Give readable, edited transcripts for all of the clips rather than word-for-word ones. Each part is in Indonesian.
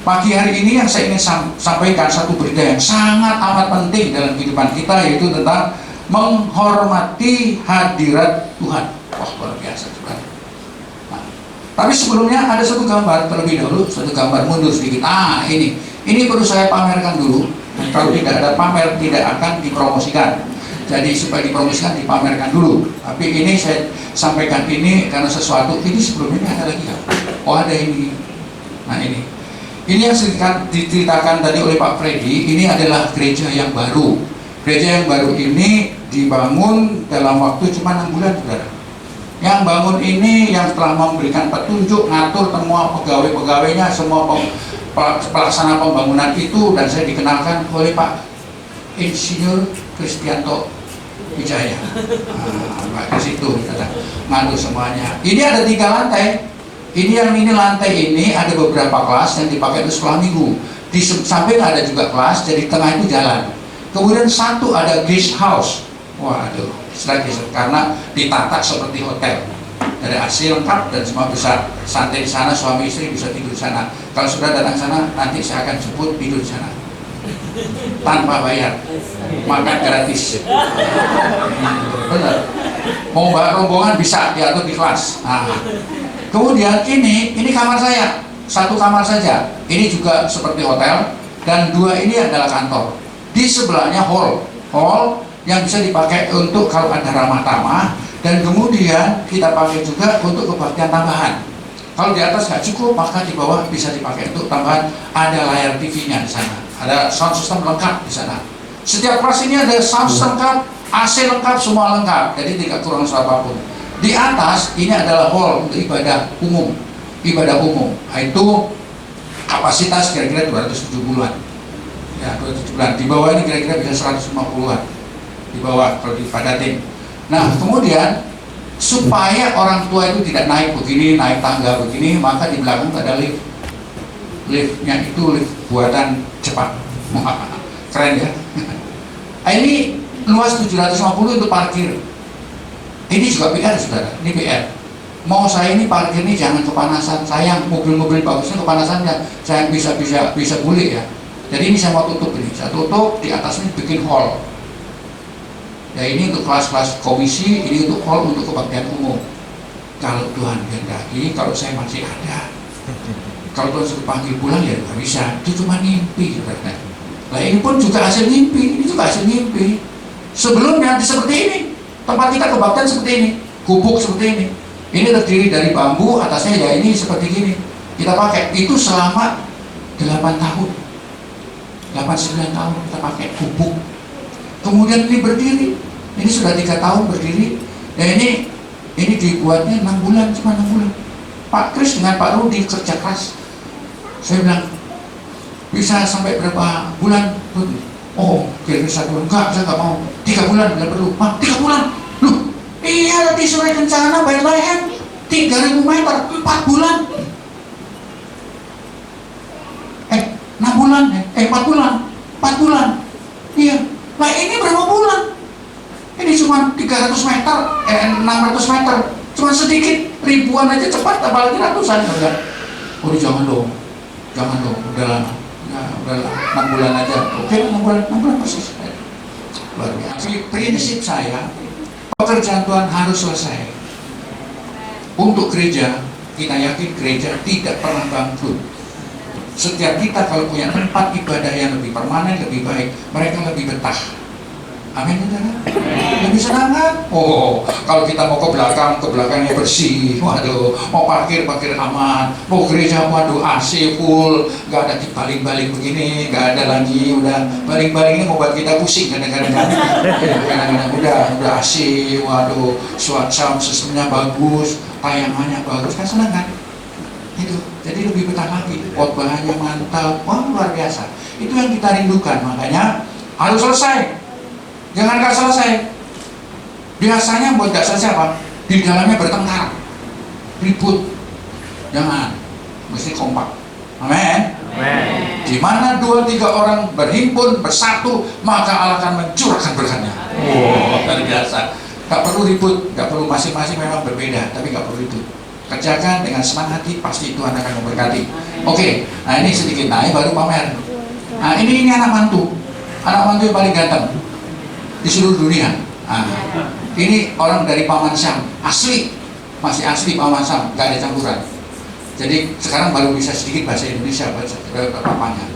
Pagi hari ini yang saya ingin sampaikan satu berita yang sangat amat penting dalam kehidupan kita, yaitu tentang menghormati hadirat Tuhan. Wah, luar biasa juga. Nah, tapi sebelumnya ada satu gambar terlebih dahulu, satu gambar mundur sedikit. Ini perlu saya pamerkan dulu. Kalau tidak ada pamer, tidak akan dipromosikan. Jadi supaya dipromosikan, dipamerkan dulu. Tapi ini saya sampaikan ini karena sesuatu. Ini sebelumnya ada lagi kan? Oh, ada ini. Nah, ini yang sedikit diceritakan tadi oleh Pak Freddy. Ini adalah gereja yang baru. Gereja yang baru ini dibangun dalam waktu cuma 6 bulan, saudara. Yang bangun ini yang telah memberikan petunjuk, ngatur semua pegawai-pegawainya, semua pelaksana pembangunan itu, dan saya dikenalkan oleh Pak Insinyur Kristianto Wijaya. Pak di situ ngatur semuanya. Ini ada 3 lantai. Ini lantai ini ada beberapa kelas yang dipakai untuk sekolah minggu. Di samping ada juga kelas, jadi tengah itu jalan. Kemudian satu ada guest house. Waduh, karena ditata seperti hotel. Dari AC lengkap dan semua bisa santai di sana, suami istri bisa tidur di sana. Kalau sudah datang sana, nanti saya akan jemput tidur di sana. Tanpa bayar, makan gratis. Benar. Mau bawa rombongan bisa diatur di kelas. Nah, kemudian ini kamar saya, satu kamar saja. Ini juga seperti hotel, dan 2 ini adalah kantor. Di sebelahnya hall yang bisa dipakai untuk kalau ada ramah tamah, dan kemudian kita pakai juga untuk kebaktian tambahan. Kalau di atas nggak cukup, maka di bawah bisa dipakai untuk tambahan. Ada layar TV-nya di sana, ada sound system lengkap di sana. Setiap kelas ini ada sound system lengkap, AC lengkap, semua lengkap. Jadi tidak kurang apapun. Di atas ini adalah hall untuk ibadah umum. Nah, itu kapasitas kira-kira 270-an. Ya, 270-an. Di bawah ini kira-kira bisa 150-an. Di bawah kalau dipadatin. Nah, kemudian supaya orang tua itu tidak naik begini, naik tangga begini, maka di belakang ada lift. Liftnya itu lift buatan Jepang. Keren ya. Ini luas 750 untuk parkir. Ini juga PR, saudara. Ini PR. Mau saya ini parkir ini jangan kepanasan. Sayang mobil-mobil bagusnya kepanasan ya. Saya bisa boleh ya. Jadi ini saya mau tutup ini. Saya tutup, di atas ini bikin hall. Ya, ini untuk kelas-kelas komisi, ini untuk hall untuk kebaktian umum. Kalau Tuhan kehendaki, kalau saya masih ada. Kalau Tuhan suruh panggil pulang ya nggak bisa. Itu cuma mimpi, saudara. Nah, ini pun juga hasil mimpi. Ini juga hasil mimpi. Sebelumnya seperti ini. Tempat kita kebaktian seperti ini. Gubuk seperti ini. Ini terdiri dari bambu, atasnya ya ini seperti gini. Kita pakai itu selama 8 tahun. 8-9 tahun kita pakai gubuk. Kemudian ini berdiri. Ini sudah 3 tahun berdiri. Ya ini dibuatnya 6 bulan, cuma 6 bulan. Pak Kris dengan Pak Rudi kerja keras. Saya bilang, bisa sampai berapa bulan? Oh, kira-kira 1 bulan. Enggak, saya nggak mau. 3 bulan nggak perlu. 3 bulan. Loh, iya di Sungai Kencana Bethlehem 3.000 meter 4 bulan. 6 bulan, 4 bulan. 4 bulan. Iya. Nah, ini berapa bulan? Ini cuma 300 meter, 600 meter. Cuma sedikit, ribuan aja cepat, apalagi ratusan. Oh, jangan dong, udah lama. Ya, udahlah, 6 bulan aja. Oke, 6 bulan persis. Luar biasa. Prinsip saya, pekerjaan Tuhan harus selesai. Untuk gereja, kita yakin gereja tidak pernah bangkrut. Setiap kita kalau punya tempat ibadah yang lebih permanen, lebih baik, mereka lebih betah. Amin, saudara. Lebih senang kan? Oh, kalau kita mau ke belakangnya bersih. Waduh, mau parkir aman. Mau gereja, waduh, AC full, nggak ada baling-baling begini, nggak ada lagi. Udah baling-baling ini membuat kita pusing kadang-kadang. Udah AC, waduh, sound sistemnya bagus, tayangannya bagus, kan senang kan? Itu, jadi lebih betah lagi. Khotbahnya mantap, wah luar biasa. Itu yang kita rindukan, makanya harus selesai. Jangan nggak selesai. Biasanya buat nggak selesai apa? Di dalamnya bertengkar, ribut. Jangan, mesti kompak. Amin. Di mana 2-3 orang berhimpun bersatu, maka Allah akan mencurahkan berkatnya. Luar biasa. Nggak perlu ribut, nggak perlu, masing-masing memang berbeda, tapi nggak perlu ribut. Kerjakan dengan senang hati, pasti Tuhan akan memberkati. Oke, nah ini sedikit naik baru pamer. Nah ini anak mantu yang paling ganteng di seluruh dunia. Nah, ini orang dari Paman Sam, asli, masih asli Paman Sam, nggak ada campuran. Jadi sekarang baru bisa sedikit bahasa Indonesia papanya.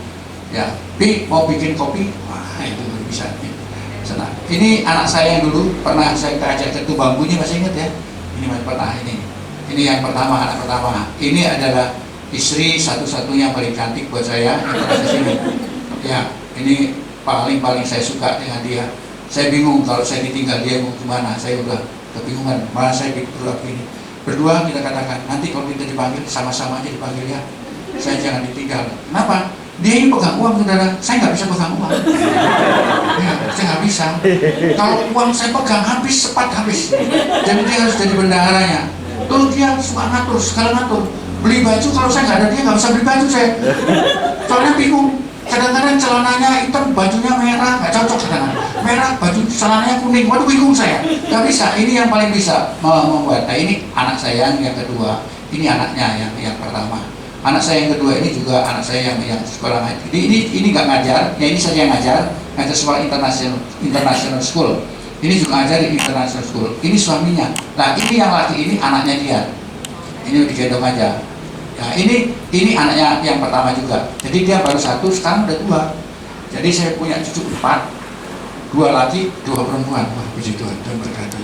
Ya, Pi mau bikin kopi, wah itu baru bisa. Senang. Ini anak saya yang dulu pernah saya ajak ke Tubanggunya, masih ingat ya? Ini masih pernah ini. Ini yang pertama, anak pertama. Ini adalah istri satu-satunya paling cantik buat saya yang pernah di sini. Ya, ini paling saya suka dengan dia. Saya bingung kalau saya ditinggal dia mau gimana. Saya udah kebingungan. Malah saya berdua begini. Berdua kita katakan nanti kalau kita dipanggil sama-sama aja dipanggil ya. Saya jangan ditinggal. Kenapa? Dia ini pegang uang, saudara. Saya nggak bisa pegang uang. Ya, saya nggak bisa. Kalau uang saya pegang habis, cepat habis. Jadi dia harus jadi bendaharanya. Terus dia suka ngatur, segala ngatur. Beli baju, kalau saya nggak ada dia nggak bisa beli baju saya. Soalnya bingung. Kadang-kadang celananya hitam, bajunya merah, nggak cocok kadang-kadang. Merah, baju celananya kuning, waduh bingung saya. Nggak bisa, ini yang paling bisa membuat. Nah ini anak saya yang kedua, ini anaknya yang pertama. Anak saya yang kedua ini juga anak saya yang sekolah ngaji. Jadi ini nggak ngajar, ya ini saja yang ngajar sekolah international school. Ini juga ngajar di international school. Ini suaminya. Nah ini yang laki ini anaknya dia. Ini digendong aja. Nah ini anaknya yang pertama juga. Jadi dia baru satu, sekarang udah dua. Jadi saya punya cucu 4, 2 laki, 2 perempuan. Wah puji Tuhan, Tuhan berkati.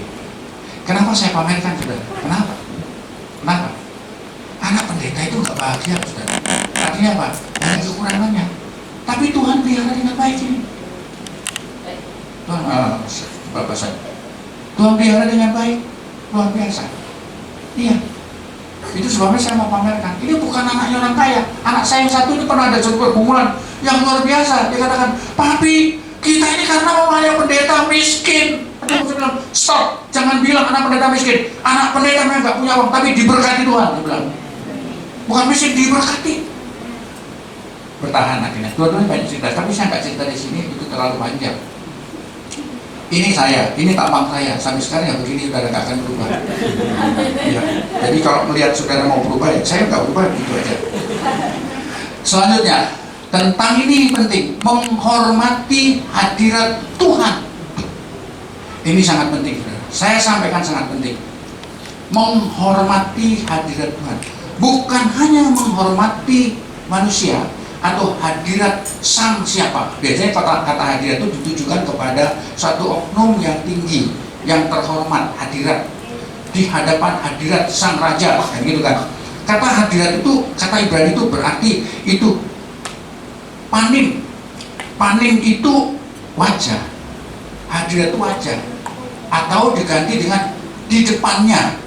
Kenapa saya pamerkan, saudara? Kenapa? Anak pendeta itu nggak bahagia, saudara. Artinya apa? Ada kekurangannya. Tapi Tuhan pelihara dengan baik ini. Tuhan, Bapak saya. Tuhan pelihara dengan baik, luar biasa. Iya. Itu sebabnya saya mau pamerkan. Ini bukan anaknya orang kaya. Anak saya yang satu ini pernah ada satu pergumulan yang luar biasa. Dia katakan, Papi, kita ini karena melayani pendeta miskin. Saya bilang, stop, jangan bilang anak pendeta miskin. Anak pendeta memang nggak punya uang, tapi diberkati Tuhan. Dia bilang, bukan miskin, diberkati. Bertahan akhirnya. Dua-duanya banyak cerita, tapi saya nggak cerita di sini, itu terlalu panjang. Ini saya, ini tampang saya, sampai sekarang ya begini, saudara nggak akan berubah. Ya. Jadi kalau melihat saudara mau berubah, ya saya nggak berubah, gitu aja. Selanjutnya, tentang ini penting, menghormati hadirat Tuhan. Ini sangat penting, saudara. Saya sampaikan sangat penting. Menghormati hadirat Tuhan. Bukan hanya menghormati manusia, atau hadirat sang siapa. Biasanya kata hadirat itu ditujukan kepada satu oknum yang tinggi, yang terhormat, hadirat di hadapan hadirat sang raja, kan gitu kan. Kata hadirat itu, kata Ibrani itu berarti itu panim. Panim itu wajah, hadirat itu wajah, atau diganti dengan di depannya.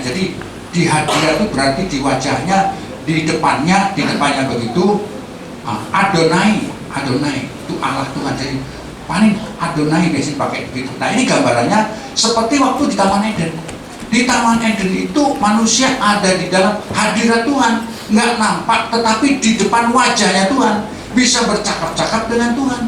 Jadi di hadirat itu berarti di wajahnya, di depannya begitu. Adonai itu Allah Tuhan. Jadi paling Adonai biasanya pakai begitu. Nah ini gambarannya seperti waktu di Taman Eden. Di Taman Eden itu manusia ada di dalam hadirat Tuhan, nggak nampak, tetapi di depan wajahnya Tuhan, bisa bercakap-cakap dengan Tuhan.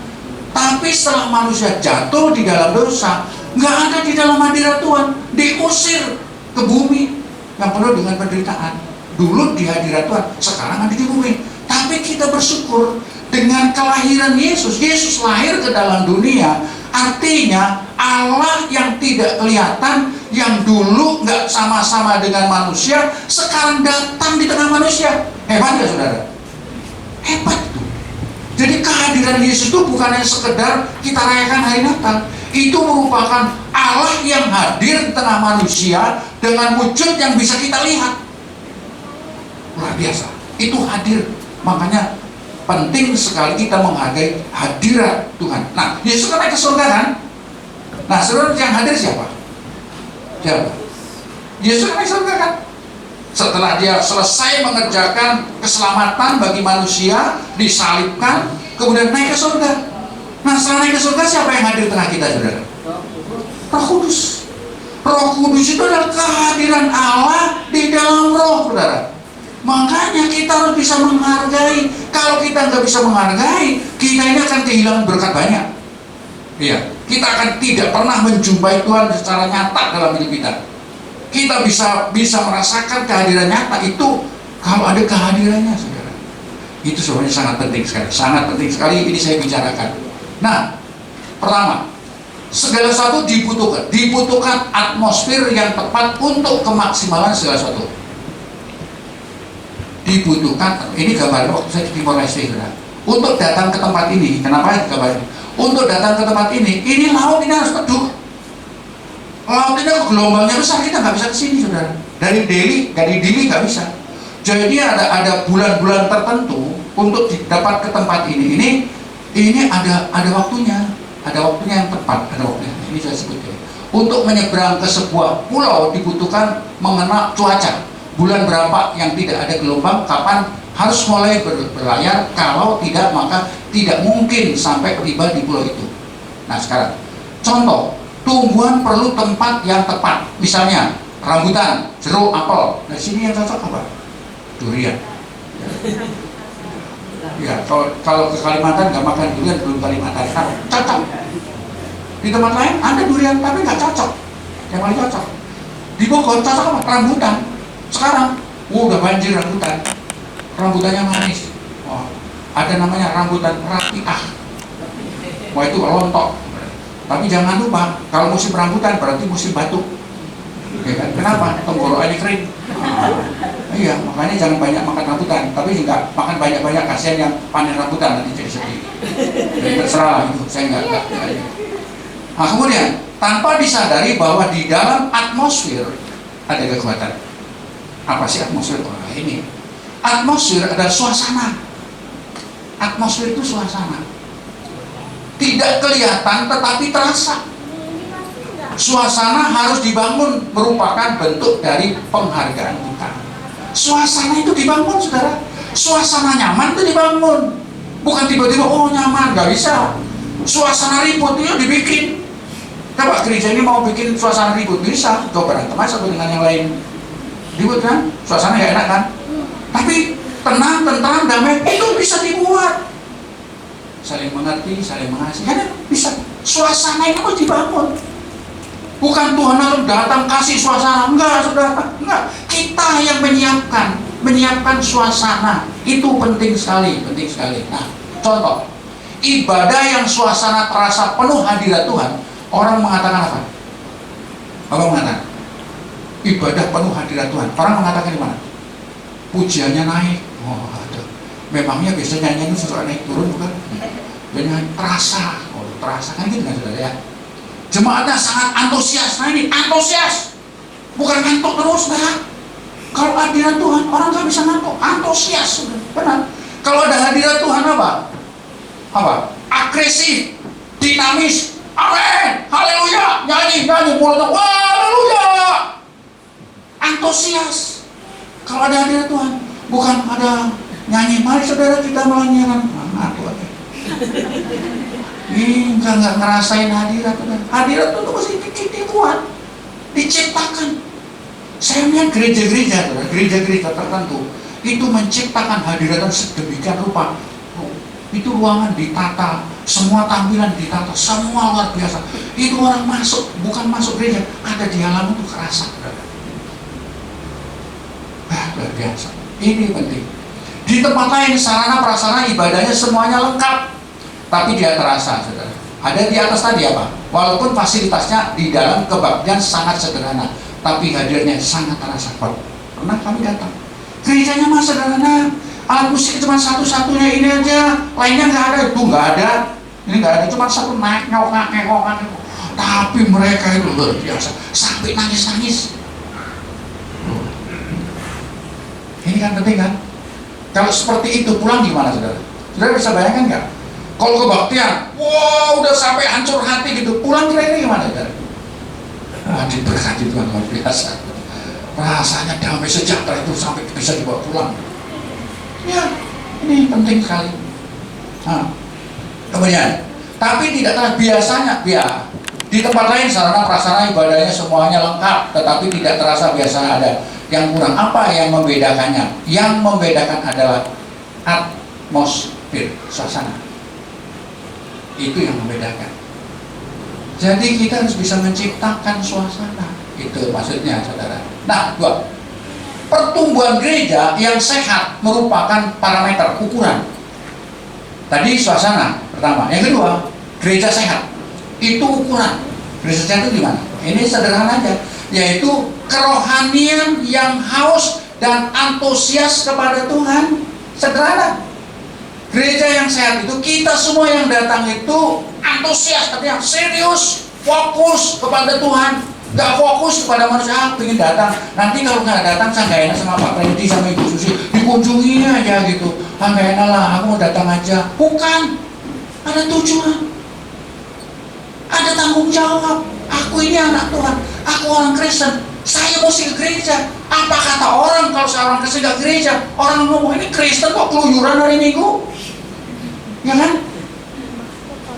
Tapi setelah manusia jatuh di dalam dosa, nggak ada di dalam hadirat Tuhan, diusir ke bumi yang penuh dengan penderitaan. Dulu di hadirat Tuhan, sekarang ada di bumi. Tapi kita bersyukur dengan kelahiran Yesus. Yesus lahir ke dalam dunia, artinya Allah yang tidak kelihatan, yang dulu nggak sama-sama dengan manusia, sekarang datang di tengah manusia. Hebat ya saudara? Hebat itu. Jadi kehadiran Yesus itu bukan hanya sekedar kita rayakan hari Natal. Itu merupakan Allah yang hadir di tengah manusia dengan wujud yang bisa kita lihat. Luar biasa, itu hadir. Makanya penting sekali kita menghargai hadirat Tuhan. Nah, Yesus kan naik ke surga kan? Nah, saudara yang hadir siapa? Yesus kan naik ke surga kan? Setelah dia selesai mengerjakan keselamatan bagi manusia, disalibkan, kemudian naik ke surga. Nah, setelah naik ke surga, siapa yang hadir tengah kita, saudara? Roh Kudus. Roh Kudus itu adalah kehadiran Allah di dalam roh, saudara. Makanya kita harus bisa menghargai. Kalau kita nggak bisa menghargai, kita ini akan kehilangan berkat banyak. Iya, kita akan tidak pernah menjumpai Tuhan secara nyata dalam hidup kita. Kita bisa merasakan kehadiran nyata itu kalau ada kehadirannya, saudara. Itu sebenarnya sangat penting sekali, sangat penting sekali ini saya bicarakan. Nah, pertama, segala sesuatu dibutuhkan atmosfer yang tepat untuk kemaksimalan segala sesuatu. Dibutuhkan, ini gambarnya waktu saya di Timor Leste, saudara. Untuk datang ke tempat ini, kenapa gambarnya? Untuk datang ke tempat ini laut ini harus teduh. Laut ini gelombangnya besar, kita nggak bisa ke sini, saudara. Dari Delhi nggak bisa. Jadi ada bulan-bulan tertentu untuk dapat ke tempat ini ada waktunya yang tepat, ada waktunya. Ini saya sebut ya. Untuk menyeberang ke sebuah pulau dibutuhkan mengenal cuaca. Bulan berapa yang tidak ada gelombang, kapan harus mulai berlayar, kalau tidak maka tidak mungkin sampai tiba di pulau itu. Nah sekarang, contoh, tumbuhan perlu tempat yang tepat. Misalnya rambutan, jeruk, apel. Nah sini yang cocok apa? Durian. Ya, kalau ke Kalimantan nggak makan durian, belum Kalimantan. Nah, cocok. Di tempat lain ada durian tapi nggak cocok. Yang paling cocok di Bogor cocok apa? Rambutan. Sekarang, udah banjir rambutan. Rambutannya manis. Oh, ada namanya rambutan rapiah. Wah itu lontok. Tapi jangan lupa, kalau musim rambutan berarti musim batuk. Ya kan? Kenapa? Tenggorokannya kering. Iya, makanya jangan banyak makan rambutan. Tapi enggak makan banyak-banyak, kasihan yang panen rambutan nanti jadi sedih. Jadi terserah itu, saya enggak. Nah kemudian, tanpa disadari bahwa di dalam atmosfer ada kekuatan. Apa sih atmosfer? Wah ini, atmosfer adalah suasana. Atmosfer itu suasana. Tidak kelihatan tetapi terasa. Suasana harus dibangun, merupakan bentuk dari penghargaan kita. Suasana itu dibangun, saudara. Suasana nyaman itu dibangun. Bukan tiba-tiba, oh nyaman, gak bisa. Suasana ribut itu dibikin. Coba gereja ini mau bikin suasana ribut, bisa. Coba berantem satu dengan yang lain. Ribut kan? Suasana gak enak kan? Tapi tenang, tentram, damai, itu bisa dibuat. Saling mengerti, saling mengasihi, kan bisa. Suasana itu harus dibangun. Bukan Tuhan lalu datang kasih suasana, enggak saudara, enggak. Kita yang menyiapkan suasana. Itu penting sekali, penting sekali. Nah, contoh, ibadah yang suasana terasa penuh hadirat Tuhan, orang mengatakan apa? Apa mengatakan? Ibadah penuh hadirat Tuhan. Orang mengatakan di mana? Pujiannya naik. Oh, aduh. Memangnya biasanya nyanyi itu suka naik turun bukan? Dan terasa, oh terasa kan gitu kan saudara ya. Jemaatnya sangat antusias. Nah ini antusias, bukan ngantuk terus, saudara. Kalau hadirat Tuhan orang nggak bisa ngantuk, antusias, saudara. Benar. Kalau ada hadirat Tuhan apa? Agresif, dinamis, amin, haleluya, nyanyi, mulut, wah, haleluya, antusias. Kalau ada hadirat Tuhan, bukan ada nyanyi, mari saudara kita melanjutkan, ngantuk aja. Ini nggak ngerasain hadirat Tuhan. Hadirat Tuhan itu mesti dibuat, diciptakan. Saya melihat gereja-gereja tertentu itu menciptakan hadiratan sedemikian rupa. Itu ruangan ditata, semua tampilan ditata, semua luar biasa. Itu orang masuk, bukan masuk gereja, ada di halaman itu kerasa. Luar biasa. Ini penting. Di tempat lain sarana prasarana ibadahnya semuanya lengkap, tapi dia terasa, saudara. Ada di atas tadi apa? Walaupun fasilitasnya di dalam kebaktian sangat sederhana, tapi hadirnya sangat terasa. Pernah kami datang, gerejanya mas sederhana, alat musik cuma satu-satunya ini aja, lainnya nggak ada. Itu nggak ada, ini nggak ada, cuma satu naik ngokak. Tapi mereka itu luar biasa, sampai nangis-nangis. Ini kan penting kan? Kalau seperti itu pulang gimana, saudara? Saudara bisa bayangkan nggak? Kalau kebaktian, wow, udah sampai hancur hati gitu, pulang kira-kira gimana, saudara? Wah, diberkati Tuhan luar biasa. Rasanya damai sejahtera itu sampai bisa dibawa pulang. Ya, ini penting sekali. Nah, kemudian, tapi tidak terasa biasanya, di tempat lain sarana prasarana ibadahnya semuanya lengkap, tetapi tidak terasa biasa ada yang kurang. Apa yang membedakannya? Yang membedakan adalah atmosfer, suasana. Itu yang membedakan. Jadi kita harus bisa menciptakan suasana. Itu maksudnya, saudara. Nah, dua, pertumbuhan gereja yang sehat merupakan parameter ukuran. Tadi suasana pertama, yang kedua gereja sehat itu ukuran. Gereja sehat itu gimana? Ini sederhana aja, yaitu kerohanian yang haus dan antusias kepada Tuhan. Sederhana. Gereja yang sehat itu kita semua yang datang itu antusias, artinya serius, fokus kepada Tuhan, nggak fokus kepada manusia. Pengen datang, nanti kalau nggak datang saya nggak enak sama Pak Randy sama Ibu Susi, dikunjungi aja gitu. Nggak enak lah, aku mau datang aja. Bukan, ada tujuan, ada tanggung jawab. Aku ini anak Tuhan, aku orang Kristen, saya mesti ke gereja. Apa kata orang kalau saya orang Kristen nggak gereja? Orang ngomong ini Kristen kok keluyuran hari Minggu, ya kan?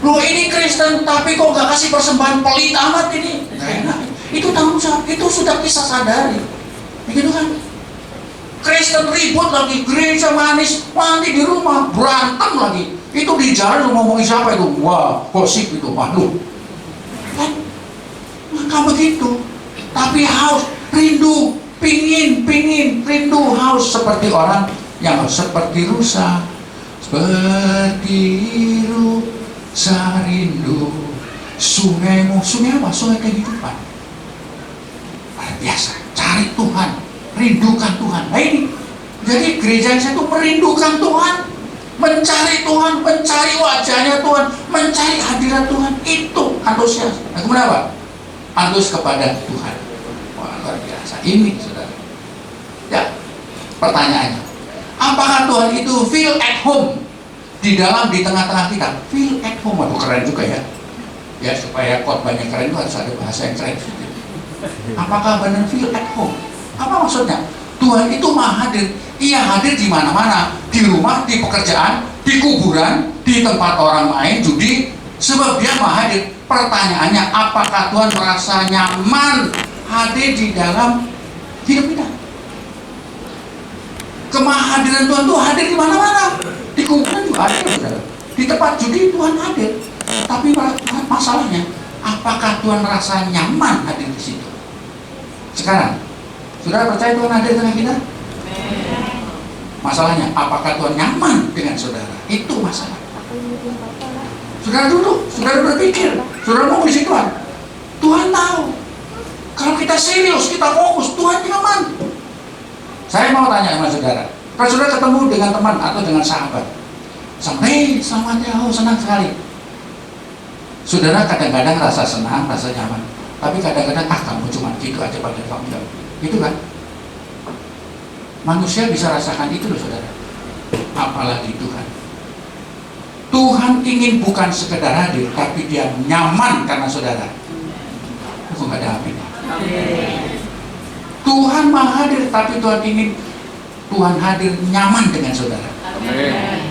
Lu ini Kristen tapi kok nggak kasih persembahan, pelit amat ini. Nggak enak. Itu tanggung jawab, itu sudah kita sadari, begitu kan? Kristen ribut lagi, gereja manis, nanti di rumah berantem lagi. Itu di jalan lu ngomongin siapa itu? Wah, gosip itu, malu. Kan? Maka begitu. Tapi haus, rindu, pingin, rindu, haus seperti orang yang seperti rusa. Seperti rusa rindu sungaimu. Sungai apa? Sungai kehidupan. Luar biasa. Cari Tuhan, rindukan Tuhan. Nah ini, jadi gereja saya itu merindukan Tuhan, mencari Tuhan, mencari wajahnya Tuhan, mencari hadirat Tuhan. Itu antusias. Nah kemudian apa? Antus kepada Tuhan. Wah, luar biasa. Ini saudara. Ya, pertanyaannya, apakah Tuhan itu feel at home di tengah-tengah kita? Feel at home, aduh keren juga ya. Ya supaya khotbahnya keren itu harus ada bahasa yang keren. Apakah benar feel at home? Apa maksudnya? Tuhan itu maha hadir. Ia hadir di mana-mana, di rumah, di pekerjaan, di kuburan, di tempat orang main judi. Sebab dia maha hadir. Pertanyaannya, apakah Tuhan merasa nyaman hadir di dalam hidup kita? Kemahadiran Tuhan itu hadir di mana-mana. Di kuburan juga hadir, di tempat judi Tuhan hadir. Tapi masalahnya, apakah Tuhan merasa nyaman hadir di situ? Sekarang, saudara percaya Tuhan hadir di tengah kita? Masalahnya, apakah Tuhan nyaman dengan saudara? Itu masalah. Saudara duduk, saudara berpikir, saudara mau isi Tuhan. Tuhan tahu. Kalau kita serius, kita fokus, Tuhan nyaman. Saya mau tanya sama saudara. Kalau saudara ketemu dengan teman atau dengan sahabat, sampai selamat ya, oh senang sekali. Saudara kadang-kadang rasa senang, rasa nyaman. Tapi kadang-kadang, kamu cuma gitu aja pada kamu. Itu kan? Manusia bisa rasakan itu loh saudara. Apalagi Tuhan. Tuhan ingin bukan sekedar hadir, tapi dia nyaman karena saudara. Itu nggak ada amin. Tuhan maha hadir, tapi Tuhan ingin Tuhan hadir nyaman dengan saudara.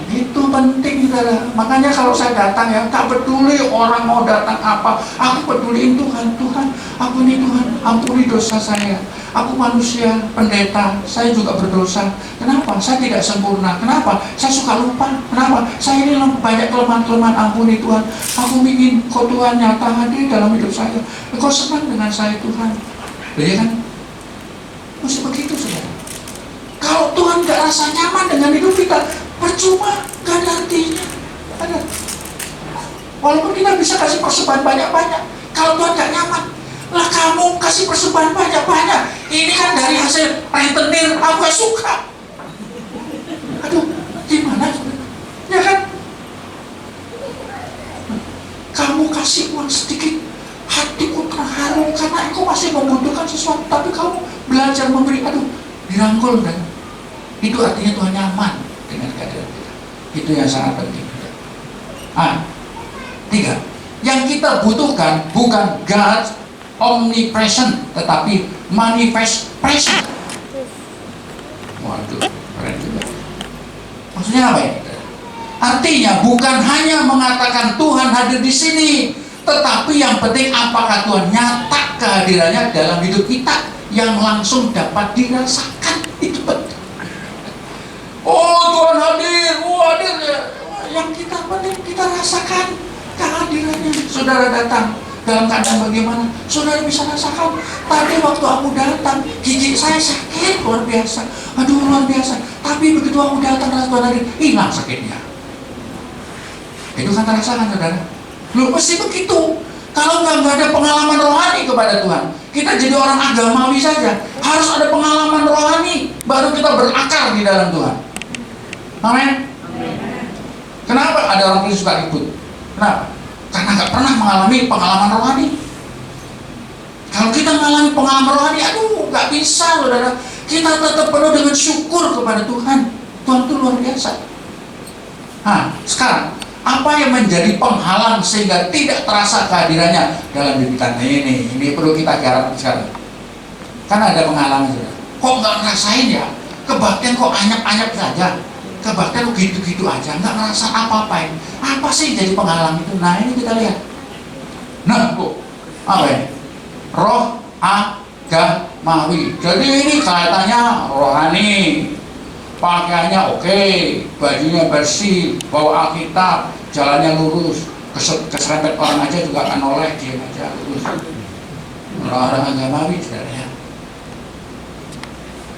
Itu penting saudara. Makanya kalau saya datang ya, tak peduli orang mau datang apa, aku peduliin Tuhan. Tuhan, aku ini Tuhan, ampuni dosa saya. Aku manusia, pendeta, saya juga berdosa. Kenapa? Saya tidak sempurna. Kenapa? Saya suka lupa. Kenapa? Saya ini banyak kelemahan-kelemahan, ampuni Tuhan. Aku ingin Kau Tuhan nyata hadir dalam hidup saya. Kau senang dengan saya Tuhan. Ya kan? Mesti begitu saudara. Kalau Tuhan gak rasa nyaman dengan hidup kita, percuma, gak ada artinya. Ada. Walaupun kita bisa kasih persembahan banyak-banyak, kalau Tuhan gak nyaman, lah kamu kasih persembahan banyak-banyak, ini kan dari hasil rentenir, aku gak suka. Aduh, gimana? Ya kan? Kamu kasih uang sedikit, hatiku terharu karena engkau masih membutuhkan sesuatu, tapi kamu belajar memberi. Aduh, dirangkul kan? Itu artinya Tuhan nyaman dengan kehadiran kita. Itu yang sangat penting. Tiga, yang kita butuhkan bukan God omnipresent, tetapi manifest present. Waduh, keren juga. Maksudnya apa ya? Artinya bukan hanya mengatakan Tuhan hadir di sini, tetapi yang penting apakah Tuhan nyata kehadirannya dalam hidup kita yang langsung dapat dirasakan. Itu penting. Oh Tuhan hadir, hadir ya. Yang kita penting kita rasakan kehadirannya. Saudara datang, dalam keadaan bagaimana, saudara bisa rasakan. Tadi waktu aku datang, gigi saya sakit luar biasa, aduh luar biasa. Tapi begitu aku datang, saudara, hilang sakitnya. Itu kan terasakan, saudara. Loh, mesti begitu. Kalau nggak ada pengalaman rohani kepada Tuhan, kita jadi orang agamawi saja. Harus ada pengalaman rohani, baru kita berakar di dalam Tuhan. Amin. Kenapa ada orang yang suka ribut? Kenapa? Karena nggak pernah mengalami pengalaman rohani. Kalau kita mengalami pengalaman rohani, aduh, nggak bisa, saudara. Kita tetap penuh dengan syukur kepada Tuhan. Tuhan itu luar biasa. Nah, sekarang apa yang menjadi penghalang sehingga tidak terasa kehadirannya dalam diri kita? Ini perlu kita garap sekarang. Karena ada penghalang, saudara. Kok nggak ngerasain ya? Kebaktian kok anyap-anyap saja. Kebaktian kok gitu-gitu aja, nggak ngerasa apa-apa. Apa sih jadi penghalang itu? Nah, ini kita lihat. Nah, apa ini? Roh agamawi. Jadi ini kaitannya rohani. Pakaiannya oke, bajunya bersih, bawa Alkitab, jalannya lurus, keserempet orang aja juga akan noleh, diam aja lurus. Orang agamawi, saudara.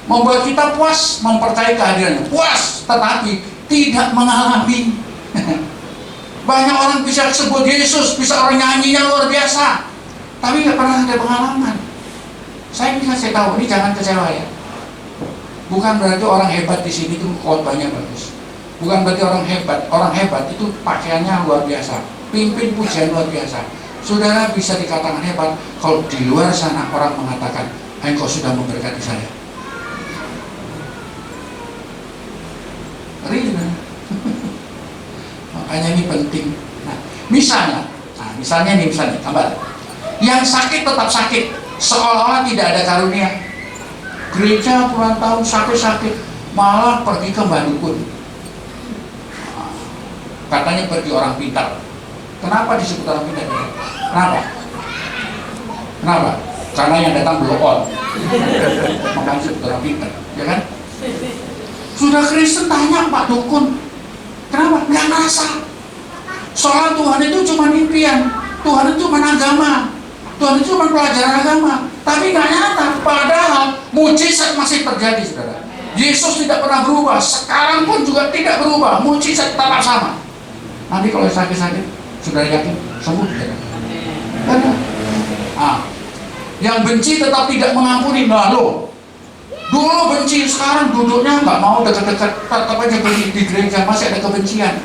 Membuat kita puas, mempercayai kehadirannya, puas, tetapi tidak mengalami. Banyak orang bisa sebut Yesus, bisa orang nyanyinya luar biasa, tapi nggak pernah ada pengalaman. Saya tahu, ini jangan kecewa ya. Bukan berarti orang hebat di sini itu khotbahnya bagus. Bukan berarti orang hebat. Orang hebat itu pakaiannya luar biasa, pimpin pujian luar biasa. Saudara bisa dikatakan hebat kalau di luar sana orang mengatakan, engkau sudah memberkati saya. Makanya ini penting. Nah, misalnya gambar. Yang sakit tetap sakit, seolah-olah tidak ada karunia. Gereja puluhan tahun sakit-sakit, malah pergi ke mbah dukun. Katanya pergi orang pintar. Kenapa disebut orang pintar? Kenapa? Karena yang datang blow on. Makanya disebut orang pintar, ya kan? Sudah Kristen tanya Pak Dukun, kenapa? Nggak ngerasa. Soal Tuhan itu cuma impian, Tuhan itu cuma agama, Tuhan itu cuma pelajaran agama, tapi nggak nyata. Padahal mujizat masih terjadi, saudara. Yesus tidak pernah berubah, sekarang pun juga tidak berubah, mujizat tetap sama. Nanti kalau sakit-sakit, saudara yakin sembuh tidak? Yang benci tetap tidak mengampuni. Nah, dulu benci, sekarang duduknya nggak mau dekat-dekat, tetap aja di gereja masih ada kebencian.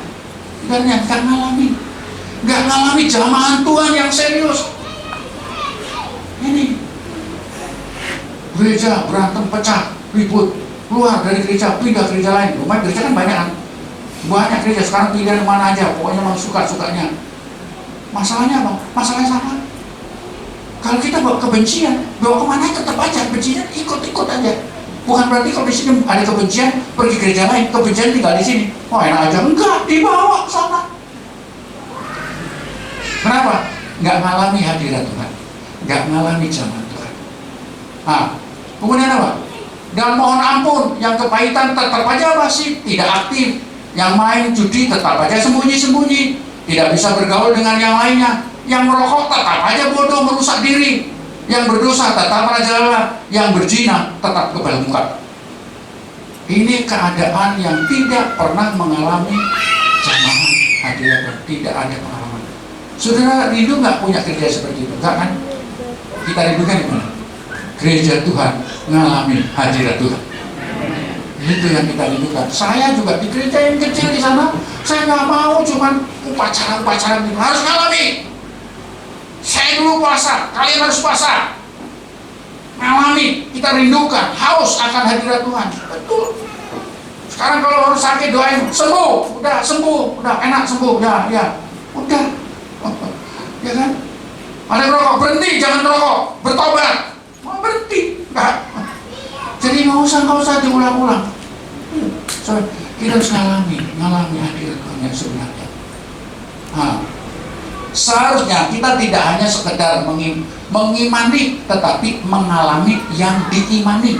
Dan yang nggak ngalami jamahan Tuhan yang serius. Ini gereja berantem, pecah, ribut, keluar dari gereja, pindah gereja lain. Lumayan, gereja kan banyak gereja sekarang, pindah mana aja, pokoknya mau suka-sukanya. Masalahnya apa? Masalahnya sama. Kalau kita bawa kebencian, bawa kemana tetap aja kebencian, ikut-ikut aja. Bukan berarti kalau di sini ada kebencian, pergi gereja lain, kebencian tinggal di sini. Oh enak aja, enggak, dibawa ke sana. Kenapa? Nggak ngalami hadirat Tuhan, nggak ngalami zaman Tuhan. Kemudian apa? Dan mohon ampun, yang kepahitan tetap aja masih tidak aktif. Yang main judi tetap aja sembunyi-sembunyi, tidak bisa bergaul dengan yang lainnya. Yang merokok tetap aja bodoh, merusak diri. Yang berdosa tetap merajalela, yang berzina tetap kebal muka. Ini keadaan yang tidak pernah mengalami jamahan hadirat, tidak ada pengalaman. Saudara rindu nggak punya gereja seperti itu? Enggak kan? Kita rindukan di mana? Gereja Tuhan mengalami hadirat Tuhan. Itu yang kita rindukan. Saya juga di gereja yang kecil di sana, saya nggak mau cuman upacara-upacara gitu, harus ngalami. Saya dulu puasa, kalian harus puasa. Ngalami, kita rindukan, haus akan hadirat Tuhan. Betul. Sekarang kalau orang sakit doain, sembuh, udah sembuh, udah enak sembuh, udah. Ya kan? Ada rokok, berhenti, jangan rokok, bertobat. Mau berhenti, enggak. Jadi nggak usah diulang-ulang. So, kita harus ngalami hadirat Tuhan yang sebenarnya. Seharusnya kita tidak hanya sekedar mengimani, tetapi mengalami yang diimani.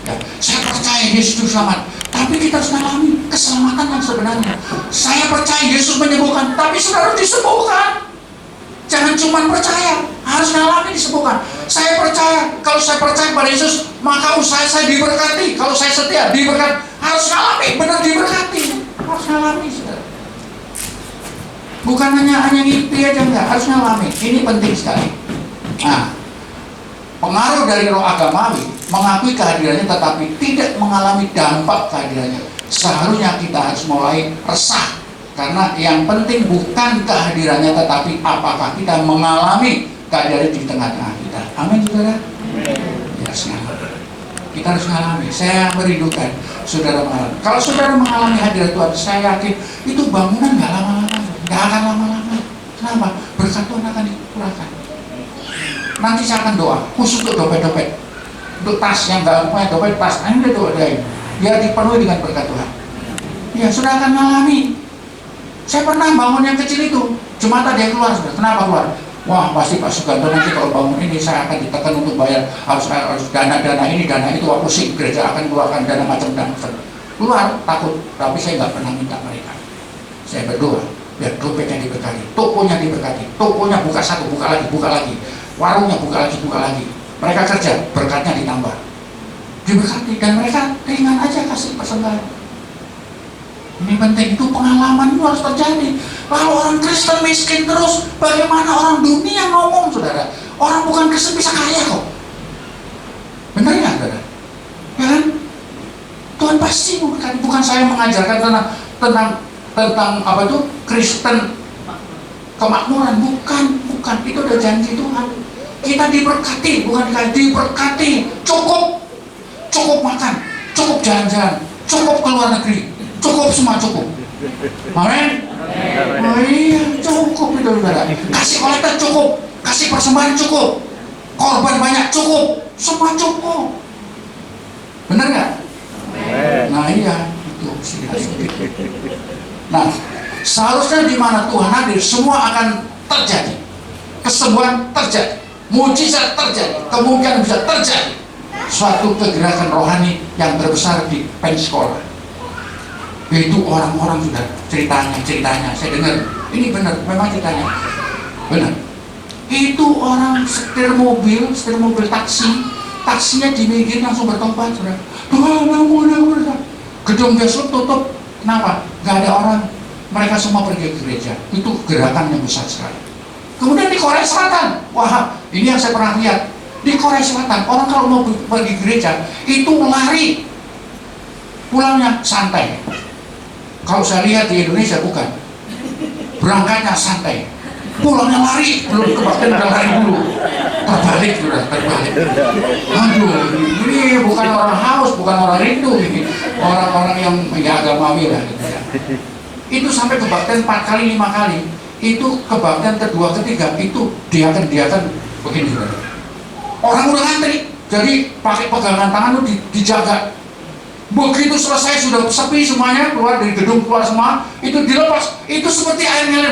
Ya, saya percaya Yesus itu selamat, tapi kita harus mengalami keselamatan yang sebenarnya. Saya percaya Yesus menyembuhkan, tapi saudara harus disembuhkan. Jangan cuma percaya, harus ngalami disembuhkan. Saya percaya, kalau saya percaya pada Yesus, maka usaha saya diberkati. Kalau saya setia, diberkati. Harus ngalami, benar diberkati. Harus ngalami, saudara. Bukan hanya ngimpi aja, enggak. Harus ngalami. Ini penting sekali. Nah, pengaruh dari roh agamawi, mengakui kehadirannya tetapi tidak mengalami dampak kehadirannya. Seharusnya kita harus mulai resah. Karena yang penting bukan kehadirannya, tetapi apakah kita mengalami kehadiran di tengah-tengah kita. Amin, saudara? Ya, kita harus mengalami. Saya merindukan saudara mengalami. Kalau saudara mengalami hadirat Tuhan, saya yakin itu bangunan nggak lama-lama, nggak akan lama-lama. Kenapa? Berkat Tuhan akan dikurangkan. Nanti saya akan doa khusus untuk dompet-dompet, untuk tas yang nggak punya dompet, tas Anda doain biar dipenuhi dengan berkat Tuhan. Ya, saudara akan mengalami. Saya pernah bangun yang kecil itu, cuma tadi yang keluar, sudah. Kenapa keluar? Wah, pasti Pak Suganto nanti kalau bangun ini saya akan ditekan untuk bayar harus dana ini, dana itu. Aku sih gereja akan keluarkan dana macam-macam. Keluar takut, tapi saya nggak pernah minta mereka. Saya berdoa biar dompetnya diberkati, tokonya diberkati, tokonya buka satu, buka lagi, warungnya buka lagi. Mereka kerja, berkatnya ditambah, diberkati, dan mereka ringan aja kasih persembahan. Ini penting, itu pengalaman itu harus terjadi. Kalau orang Kristen miskin terus, bagaimana orang dunia ngomong, saudara? Orang bukan Kristen bisa kaya kok. Benar nggak, saudara? Ya kan? Tuhan pasti memberkati. Bukan saya mengajarkan tentang apa itu Kristen kemakmuran, bukan. Itu udah janji Tuhan. Kita diberkati, bukan diberkati. Cukup makan, cukup jalan-jalan, cukup keluar negeri. Cukup, semua cukup. Amin. Oh iya, cukup itu, saudara. Kasih kolektor cukup, kasih persembahan cukup, korban banyak cukup, semua cukup. Benar nggak? Nah iya, itu Nah, seharusnya di mana Tuhan hadir, semua akan terjadi. Kesembuhan terjadi, mujizat terjadi, kemungkinan bisa terjadi. Suatu kegerakan rohani yang terbesar di Pensacola. Itu orang-orang sudah ceritanya saya dengar, ini benar, memang ceritanya benar. Itu orang setir mobil taksinya di minggir langsung bertobat, sudah. Gedung besok tutup, kenapa? Gak ada orang, mereka semua pergi ke gereja. Itu gerakan yang besar sekali. Kemudian di Korea Selatan, wah, ini yang saya pernah lihat. Di Korea Selatan, orang kalau mau pergi gereja itu lari, pulangnya santai. Kalau saya lihat di Indonesia bukan, berangkatnya santai, pulangnya lari, belum kebaktian udah lari dulu, terbalik. Aduh, ini bukan orang haus, bukan orang rindu, ini orang-orang yang agamawi lah gitu ya. Itu sampai kebaktian 4 kali 5 kali, itu kebaktian kedua ketiga itu diakan begini, orang udah ngantri, jadi pakai pegangan tangan itu dijaga. Begitu selesai, sudah sepi semuanya, keluar dari gedung, keluar semua, itu dilepas, itu seperti air ngalir,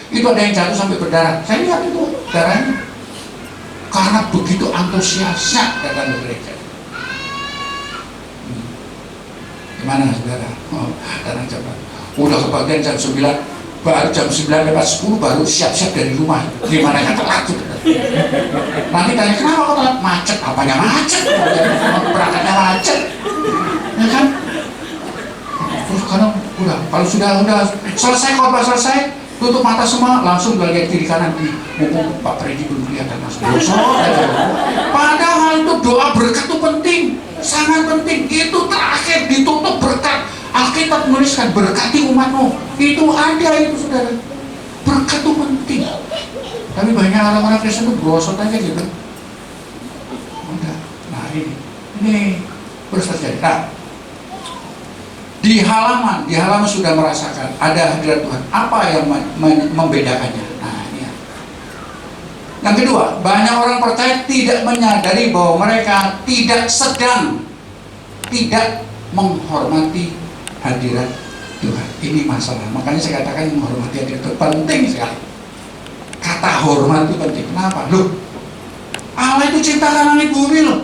itu ada yang jatuh sampai berdarah. Saya lihat itu darahnya, karena begitu antusiasnya datang ke gereja. Gimana, saudara? Datang cepat, udah kebagian jam 9, baru jam 9 lewat 10 baru siap-siap dari rumah. Gimana kan telat, saudara? Nanti tanya, kenapa kok telat? Macet, apanya macet? Berangkatnya macet, ya kan? Terus karena udah, kalau sudah selesai, khotbah selesai, tutup mata semua, langsung lihat kiri kanan, mumpung Pak Freddy belum kelihatan, Mas. Padahal itu doa berkat itu penting, sangat penting. Itu terakhir ditutup berkat. Alkitab menuliskan berkati umatmu. Itu ada itu, saudara. Berkat itu penting. Tapi banyak orang-orang Kristen itu gosot aja gitu. Udah. Nah ini terus terjadi. Nah, di halaman sudah merasakan ada hadirat Tuhan. Apa yang membedakannya? Nah ini ya. Yang kedua, banyak orang percaya tidak menyadari bahwa mereka tidak menghormati hadirat Tuhan. Ini masalah. Makanya saya katakan menghormati hadirat Tuhan penting sekali. Kata hormat itu penting. Kenapa? Loh, Allah itu ciptakan langit bumi loh.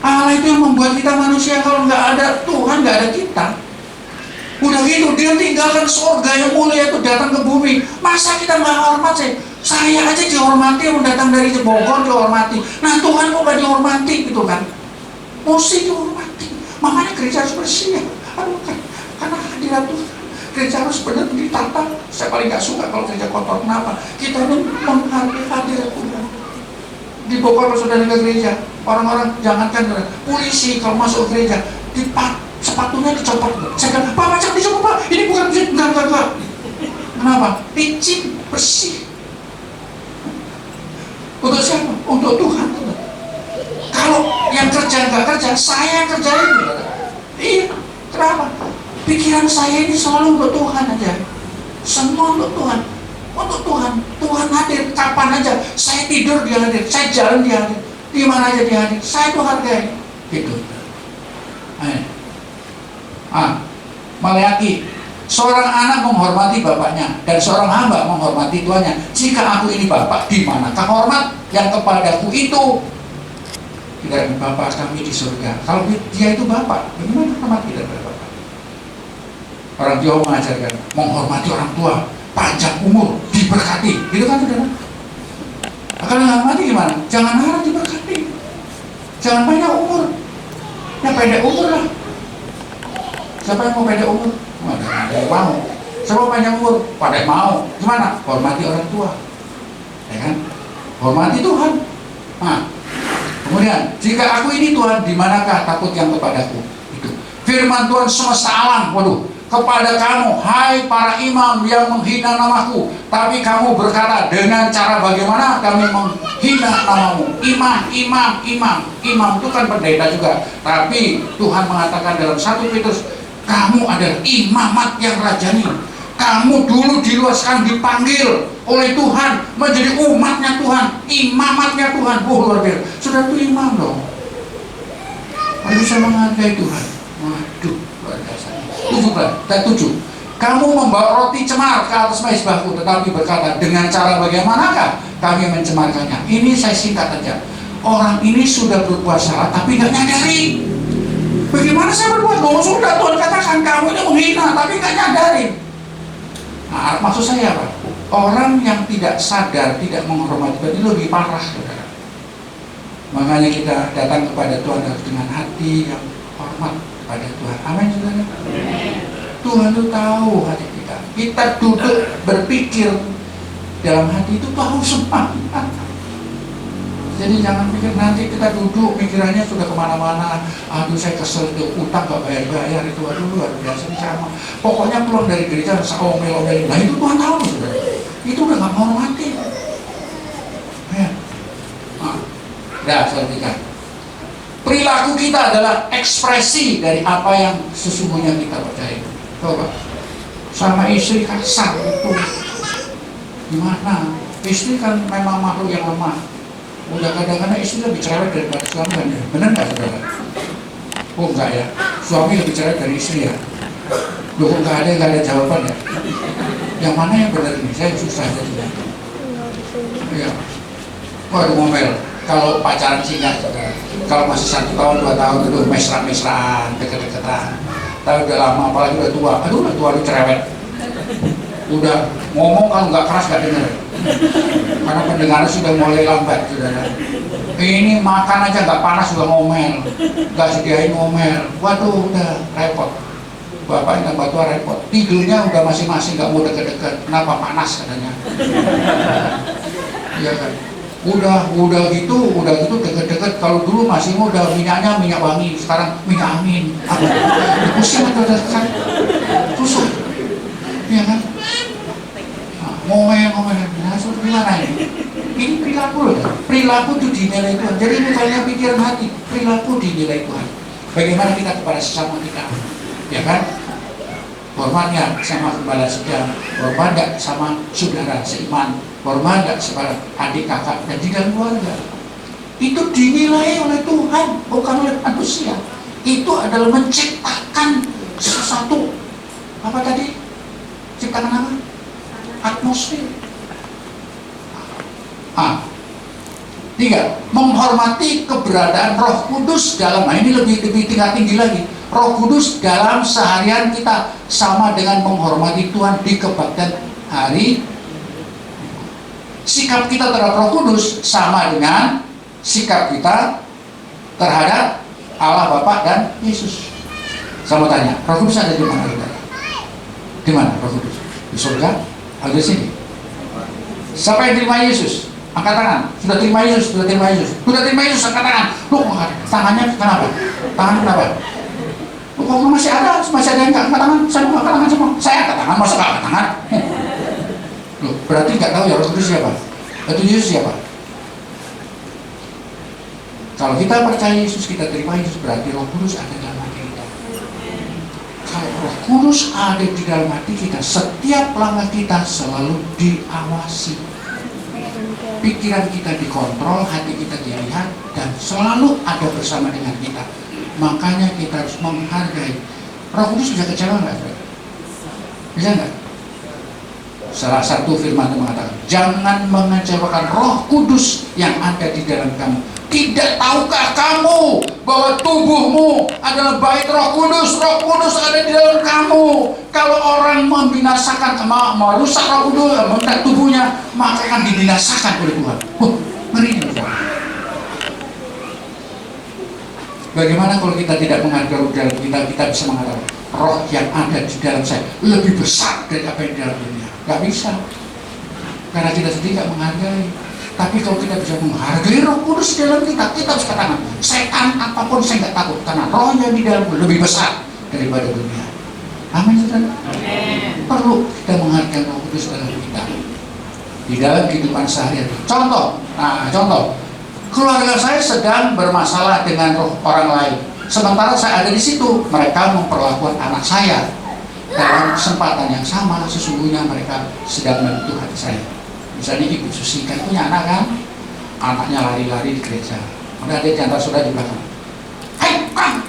Allah itu yang membuat kita manusia. Kalau nggak ada Tuhan, nggak ada kita. Udah gitu dia tinggalkan surga yang mulia itu datang ke bumi. Masa kita nggak hormat sih? Saya aja dihormati, yang datang dari Bogor dihormati. Nah Tuhan kok nggak dihormati gitu kan? Mesti dihormati. Makanya gereja harus bersih ya. Aduh kan, karena hadirat Tuhan. Gereja harus benar ditata. Saya paling nggak suka kalau gereja kotor. Kenapa? Kita ini menghargai hadirat Tuhan. Di Bogor kalau sudah ke gereja, orang-orang jangankan polisi kalau masuk gereja sepatunya dicopot. Saya bilang, Pak, macam dicopot Pak, ini bukan enggak. Kenapa? Licin, bersih. Untuk siapa? Untuk Tuhan. Kalau yang kerja nggak kerja, saya yang kerjain. Iya, kenapa? Pikiran saya ini selalu untuk Tuhan aja. Semua untuk Tuhan. Untuk Tuhan. Tuhan hadir kapan aja. Saya tidur dia hadir, saya jalan dia hadir, di mana aja dia hadir. Saya tuh hargai. Gitu. Maleakhi, seorang anak menghormati bapaknya dan seorang hamba menghormati tuannya. Jika aku ini bapak, di manakah hormat yang kepadaku itu? Tidak, Bapak kami di surga. Kalau dia itu bapak, bagaimana hormat kita kepada bapak? Orang Jawa mengajarkan menghormati orang tua, panjang umur, diberkati, gitu kan saudara? Kalau menghormati gimana? Jangan harap diberkati, jangan banyak umur, ya pendek umur lah. Siapa yang mau pendek umur? Ada yang mau. Siapa panjang umur? Pada mau. Gimana? Hormati orang tua, ya kan? Hormati Tuhan. Nah, kemudian jika aku ini Tuhan, di manakah takut yang kepadaku? Itu firman Tuhan semesta alam. Waduh, kepada kamu, hai para imam yang menghina namaku, tapi kamu berkata dengan cara bagaimana kami menghina namamu? Imam itu kan pendeta juga. Tapi Tuhan mengatakan dalam 1 Petrus, kamu adalah imamat yang rajani. Kamu dulu di luar sekarang dipanggil oleh Tuhan menjadi umatnya Tuhan, imamatnya Tuhan. Luar biasa. Sudah itu imam dong. Harus bisa menghargai Tuhan. Waduh, luar biasa. 7. Kamu membawa roti cemar ke atas mezbahku, tetapi berkata, dengan cara bagaimanakah kami mencemarkannya? Ini saya singkat aja. Orang ini sudah berbuat salah, tapi nggak nyadari. Bagaimana saya berbuat? Oh, sudah Tuhan katakan kamu ini menghina, tapi nggak nyadari. Nah, maksud saya apa? Orang yang tidak sadar, tidak menghormati Tuhan itu lebih parah, saudara. Makanya kita datang kepada Tuhan harus dengan hati yang hormat kepada Tuhan. Amin, saudara. Tuhan itu tahu hati kita. Kita duduk berpikir dalam hati itu tahu semua. Jadi jangan pikir nanti kita duduk pikirannya sudah kemana-mana. Aduh saya kesel itu utang gak bayar-bayar itu, aduh luar biasa sama. Pokoknya pulang dari gereja omel-omelin. Nah itu Tuhan tahu sudah. Itu udah gak menghormati. Ya. Selanjutnya. Perilaku kita adalah ekspresi dari apa yang sesungguhnya kita percaya. Coba sama istri kasar itu gimana? Istri kan memang makhluk yang lemah. Udah kadang-kadang istri lebih cerewet daripada suami kan ya? Benar nggak saudara? Oh enggak ya? Suami lebih cerewet dari istri ya? Loh nggak ada jawaban ya? Yang mana yang benar ini? Saya susah jadinya. Iya. Waduh ngomel. Kalau pacaran sih enggak saudara. Kalau masih 1 tahun 2 tahun itu mesra-mesraan, deket-deketan. Tapi udah lama, apalagi udah tua. Aduh udah tua lu cerewet. Udah ngomong kalau nggak keras nggak dengar. Karena pendengaran sudah mulai lambat, saudara. Ini makan aja nggak panas sudah ngomel, nggak sediain ngomel. Waduh, udah repot. Bapak yang tambah tua repot. Tidurnya udah masing-masing nggak mau deket-deket. Kenapa panas katanya? Iya kan? Udah gitu deket-deket. Kalau dulu masih muda minyaknya minyak wangi, sekarang minyak angin. Apa? Pusing atau dekat? Susah, iya kan? Ngomel, nah sudah gimana ini? Ini perilaku loh, perilaku itu dinilai Tuhan. Jadi bukannya pikiran hati, perilaku dinilai Tuhan. Bagaimana kita kepada sesama kita, ya kan? Hormatnya sama kepala sedang, hormat gak sama saudara seiman, hormat gak sama adik kakak dan di dalam keluarga. Itu dinilai oleh Tuhan, bukan oleh manusia. Itu adalah menciptakan sesuatu. Apa tadi? Ciptakan apa? Atmosfer. 3. Menghormati keberadaan Roh Kudus dalam. Nah ini lebih tingkat tinggi lagi. Roh Kudus dalam seharian kita sama dengan menghormati Tuhan di kebaktian hari. Sikap kita terhadap Roh Kudus sama dengan sikap kita terhadap Allah Bapa dan Yesus. Saya mau tanya, Roh Kudus ada di mana kita? Di mana Roh Kudus? Di surga? Ada di sini? Siapa yang terima Yesus? Angkat tangan. Sudah terima Yesus, sudah terima Yesus. Sudah terima Yesus, angkat tangan. Lu tangannya kenapa? Tangan kenapa? Lu kok masih ada yang nggak angkat tangan? Saya mau angkat tangan semua. Saya angkat tangan, masa nggak angkat tangan? Loh, berarti nggak tahu ya Roh Kudus siapa? Itu Yesus siapa? Kalau kita percaya Yesus, kita terima Yesus, berarti Roh Kudus ada dalam hati kita. Kalau Roh Kudus ada di dalam hati kita, setiap langkah kita selalu diawasi. Pikiran kita dikontrol, hati kita dilihat, dan selalu ada bersama dengan kita. Makanya kita harus menghargai. Roh Kudus bisa kecewa nggak? Bisa nggak? Salah satu firman itu mengatakan, jangan mengecewakan Roh Kudus yang ada di dalam kamu. Tidak tahukah kamu bahwa tubuhmu adalah bait Roh Kudus? Roh Kudus ada di dalam kamu. Kalau orang membinasakan, merusak Roh Kudus, merusak tubuhnya, maka akan dibinasakan oleh Tuhan. Ngeri Tuhan. Bagaimana kalau kita tidak menghargai Roh dalam kita bisa mengatakan Roh yang ada di dalam saya lebih besar dari apa yang di dalam dunia? Gak bisa, karena kita sendiri gak menghargai. Tapi kalau kita bisa menghargai Roh Kudus di dalam kita, kita harus katakan, setan apapun saya nggak takut, karena Roh yang di dalamku lebih besar daripada dunia. Amin, saudara. Perlu kita menghargai Roh Kudus dalam kita di dalam kehidupan sehari-hari. Contoh, keluarga saya sedang bermasalah dengan orang lain, sementara saya ada di situ. Mereka memperlakukan anak saya dalam kesempatan yang sama, sesungguhnya mereka sedang menyentuh hati saya. Misalnya Ibu Susi kan punya anak kan, anaknya lari-lari di gereja, ada di antara saudara di belakang, hei kan,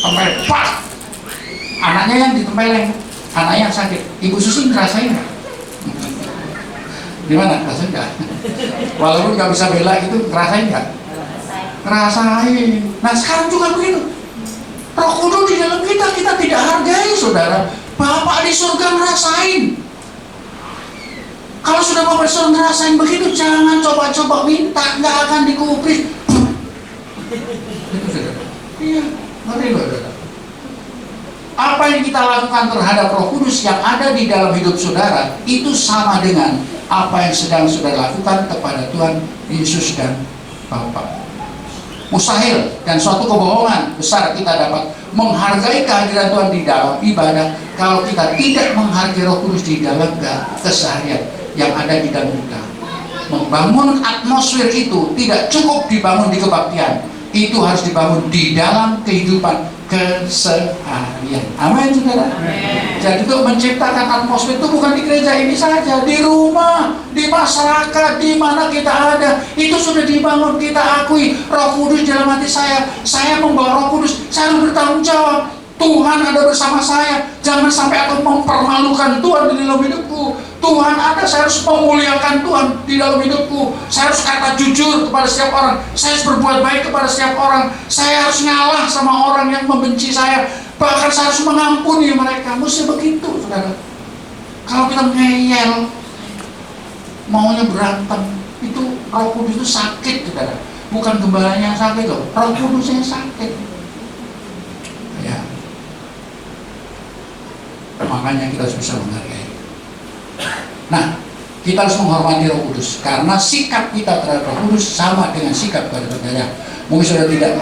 tempel, pak, anaknya yang ditempelin, anaknya yang sakit. Ibu Susi ngerasain nggak? Gimana? Ngerasain nggak? Walaupun nggak bisa bela gitu, ngerasain nggak? Ngerasain. Nah sekarang juga begitu. Roh Kudus di dalam kita tidak hargai, saudara. Bapak di surga ngerasain. Kalau sudah Bapak di surga ngerasain begitu, jangan coba-coba minta, nggak akan dikubris. Iya, mari saudara. Apa yang kita lakukan terhadap Roh Kudus yang ada di dalam hidup saudara, itu sama dengan apa yang sedang saudara lakukan kepada Tuhan Yesus dan Bapa. Mustahil dan suatu kebohongan besar kita dapat menghargai kehadiran Tuhan di dalam ibadah kalau kita tidak menghargai Roh Kudus di dalam keseharian yang ada di dalam kita. Membangun atmosfer itu tidak cukup dibangun di kebaktian, itu harus dibangun di dalam kehidupan keseharian. Amin, saudara. Jadi untuk menciptakan atmosfer itu bukan di gereja ini saja, di rumah, di masyarakat, di mana kita ada, itu sudah dibangun. Kita akui Roh Kudus dalam hati saya membawa Roh Kudus, saya harus bertanggung jawab. Tuhan ada bersama saya, jangan sampai aku mempermalukan Tuhan di dalam hidupku. Tuhan ada, saya harus memuliakan Tuhan di dalam hidupku. Saya harus kata jujur kepada setiap orang, saya harus berbuat baik kepada setiap orang, saya harus ngalah sama orang yang membenci saya, bahkan saya harus mengampuni mereka. Mesti begitu, saudara. Kalau kita ngeyel, maunya berantem, itu Roh Kudus itu sakit, saudara. Bukan gembalanya yang sakit loh, Roh Kudus yang sakit. Ya. Makanya kita harus bisa menghargai. Nah, kita harus menghormati Roh Kudus karena sikap kita terhadap Roh Kudus sama dengan sikap pada Tuhan. Mungkin sudah tidak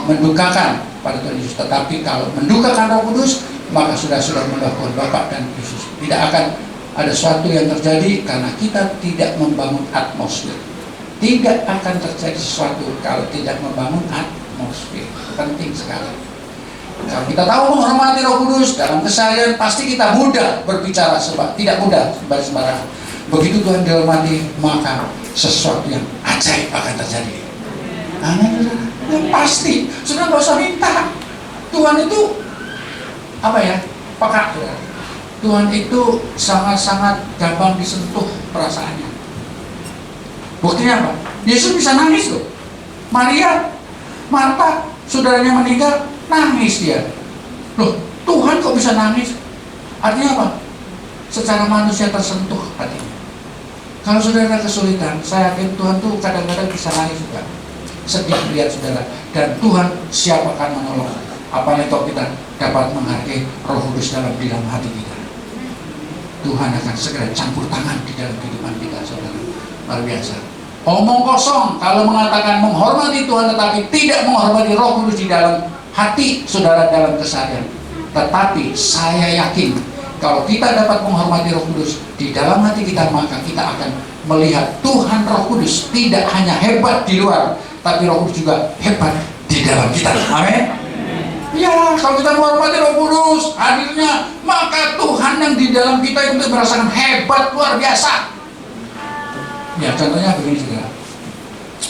mendukakan pada Tuhan Yesus, tetapi kalau mendukakan Roh Kudus, maka sudah melakukan Bapa dan Yesus. Tidak akan ada sesuatu yang terjadi karena kita tidak membangun atmosfer. Tidak akan terjadi sesuatu kalau tidak membangun atmosfer. Penting sekali. Kalau kita tahu menghormati Roh Kudus dalam keseharian, pasti kita mudah berbicara, tidak mudah sembarangan. Begitu Tuhan dihormati, maka sesuatu yang ajaib akan terjadi. Amin. Ya, pasti. Sudah nggak usah minta. Tuhan itu apa ya? Peka. Tuhan itu sangat-sangat gampang disentuh perasaannya. Buktinya apa? Yesus bisa nangis loh. Maria, Marta, saudaranya meninggal, Nangis dia. Loh, Tuhan kok bisa nangis? Artinya apa? Secara manusia tersentuh hatinya. Kalau saudara kesulitan, saya yakin Tuhan tuh kadang-kadang bisa nangis juga. Sedih lihat saudara. Dan Tuhan siap akan menolong. Apalagi kalau kita dapat menghargai Roh Kudus dalam hati kita. Tuhan akan segera campur tangan di dalam kehidupan kita, saudara. Luar biasa. Omong kosong kalau mengatakan menghormati Tuhan tetapi tidak menghormati Roh Kudus di dalam hati saudara dalam keseharian. Tetapi saya yakin kalau kita dapat menghormati Roh Kudus di dalam hati kita, maka kita akan melihat Tuhan Roh Kudus tidak hanya hebat di luar, tapi Roh Kudus juga hebat di dalam kita. Amin. Ya, kalau kita menghormati Roh Kudus hadirnya, maka Tuhan yang di dalam kita itu merasakan hebat luar biasa. Ya, contohnya begini juga.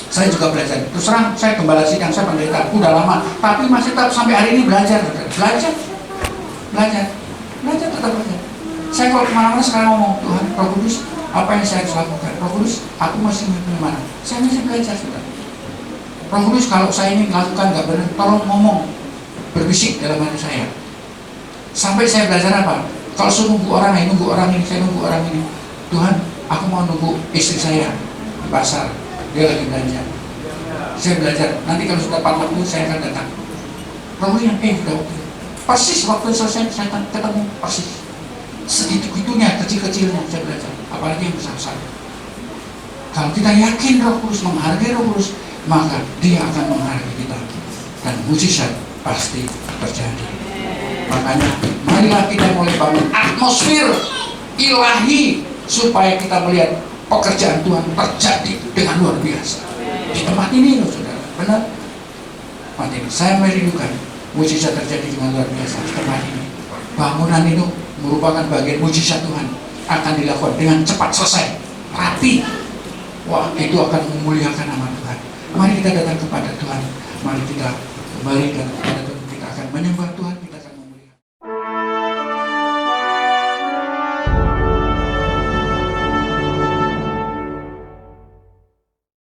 Saya juga belajar. Terus terang, saya gembala sidang, saya pendeta, udah lama, tapi masih tetap sampai hari ini belajar, belajar, tetap belajar. Saya kalau kemana-mana sekarang ngomong, Tuhan, Roh Kudus, apa yang saya harus lakukan? Roh Kudus, aku masih kemana? Saya masih belajar, saudara. Roh Kudus, kalau saya ini melakukan nggak benar, tolong ngomong, berbisik dalam hati saya. Sampai saya belajar apa? Kalau saya nunggu orang ini, saya nunggu orang ini. Tuhan, aku mau nunggu istri saya di pasar, dia lagi belanja. Saya belajar, nanti kalau sudah tepat waktu saya akan datang. Roh yang sudah waktu. Persis waktu selesai saya ketemu persis. Segitu-gitunya, kecil-kecilnya saya belajar. Apalagi yang besar-besar. Kalau kita yakin Roh Kudus, menghargai Roh Kudus, maka dia akan menghargai kita. Dan mujizat pasti terjadi. Makanya marilah kita mulai bangun atmosfer ilahi supaya kita melihat pekerjaan Tuhan terjadi dengan luar biasa di tempat ini loh saudara. Benar? Tempat ini saya merindukan mujizat terjadi dengan luar biasa di tempat ini. Bangunan itu merupakan bagian mujizat Tuhan, akan dilakukan dengan cepat selesai, rapi. Wah, itu akan memuliakan nama Tuhan. Mari kita datang kepada Tuhan. Mari kita kembali kepada Tuhan. Kita akan menyembah